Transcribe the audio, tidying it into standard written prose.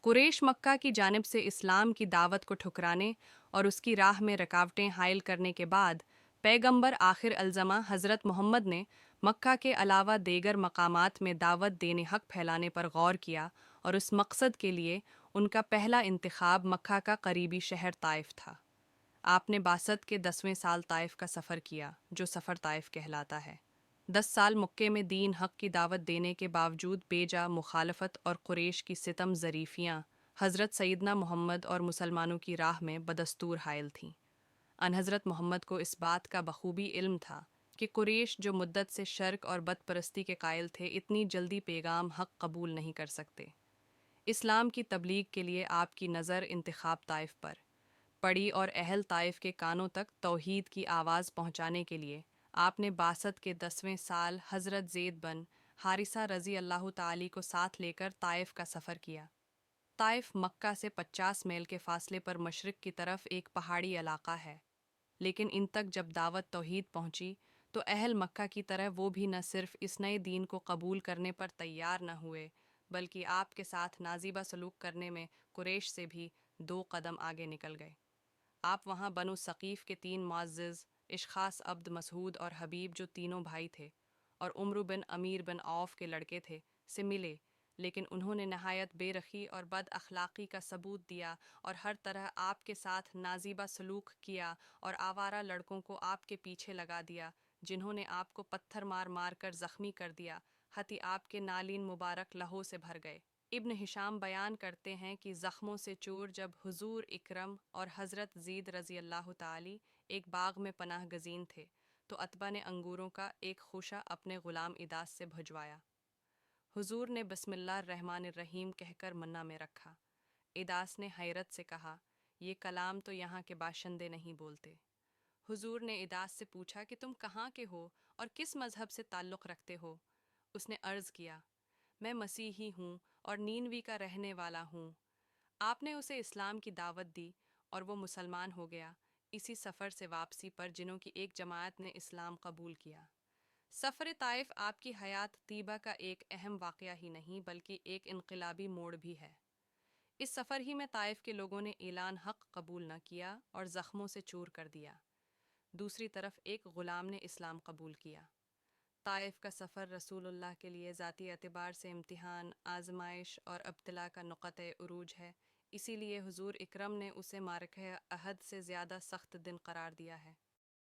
कुरैश मक्का की जानिब से इस्लाम की दावत को ठुकराने और उसकी राह में रुकावटें हायल करने के बाद पैगंबर आखिर अलज़मा हज़रत मोहम्मद ने मक्का के अलावा देगर मकामात में दावत देने हक़ फैलाने पर गौर किया और उस मकसद के लिए उनका पहला इंतखाब मक्का का करीबी शहर ताइफ था। आपने बासत के 10वें साल ताइफ का सफ़र किया, जो सफ़र ताइफ कहलाता है। 10 साल मक्के में दीन हक़ की दावत देने के बावजूद बेजा मुखालफत और कुरैश की सितम ज़रीफ़ियाँ हज़रत सैयदना मोहम्मद और मुसलमानों की राह में बदस्तूर हायल थीं। हज़रत मोहम्मद को इस बात का बखूबी इल्म था कि कुरैश जो मुद्दत से शर्क और बदपरस्ती के कायल थे, इतनी जल्दी पैगाम हक़ कबूल नहीं कर सकते। इस्लाम की तबलीग के लिए आपकी नज़र इंतखाब ताइफ पर पड़ी और अहल ताइफ के कानों तक तौहीद की आवाज़ पहुँचाने के लिए आपने बासत के 10वें साल हज़रत ज़ैद बन हारिसा रज़ी अल्लाह ताली को साथ लेकर ताइफ का सफ़र किया। ताइफ मक्का से 50 मील के फासले पर मशरिक़ की तरफ एक पहाड़ी इलाका है, लेकिन इन तक जब दावत तौहीद पहुँची तो अहल मक्का की तरह वो भी न सिर्फ इस नए दीन को कबूल करने पर तैयार न हुए, बल्कि आपके साथ नाजीबा सलूक करने में कुरैश से भी 2 कदम आगे निकल गए। आप वहाँ बनु सकीफ़ के 3 मुअज़्ज़िज़ इशख़ास अब्द मसऊद और हबीब, जो तीनों भाई थे और उम्र बिन अमीर बिन औफ़ के लड़के थे, से मिले, लेकिन उन्होंने नहायत बेरखी और बद अखलाक़ी का सबूत दिया और हर तरह आपके साथ नाजीबा सलूक किया और आवारा लड़कों को आपके पीछे लगा दिया, जिन्होंने आपको पत्थर मार मार कर ज़ख्मी कर दिया, हती आपके नालीन मुबारक लहू से भर गए। इब्न हिशाम बयान करते हैं कि ज़ख्मों से चूर जब हुजूर इकरम और हज़रत ज़ीद रज़ी अल्लाह ताली एक बाग में पनाह गज़ीन थे, तो अतबा ने अंगूरों का एक खुशा अपने ग़ुलाम इदास से भिजवाया। हुजूर ने बिस्मिल्लाह रहमान रहीम कहकर मन्ना में रखा। इदास ने हैरत से कहा, ये कलाम तो यहाँ के बाशिंदे नहीं बोलते। हुजूर ने इदास से पूछा कि तुम कहाँ के हो और किस मज़हब से ताल्लुक़ रखते हो? उसने अर्ज़ किया, मैं मसीही हूँ और नीनवी का रहने वाला हूँ। आपने उसे इस्लाम की दावत दी और वो मुसलमान हो गया, इसी सफ़र से वापसी पर जिनों की एक जमात ने इस्लाम कबूल किया। सफ़र ताइफ आपकी हयात तीबा का एक अहम वाक़या ही नहीं, बल्कि एक इनकलाबी मोड़ भी है। इस सफ़र ही में ताइफ के लोगों ने ऐलान हक़ कबूल न किया और ज़ख्मों से चूर कर दिया। दूसरी तरफ एक ग़ुलाम ने इस्लाम कबूल किया। ताइफ का सफ़र रसूलुल्लाह के लिए ज़ाती एतबार से इम्तिहान, आज़माइश और अब्तिला का नुक़्ता उरूज है, इसीलिए हुजूर इकरम ने उसे मारके अहद से ज़्यादा सख्त दिन करार दिया है।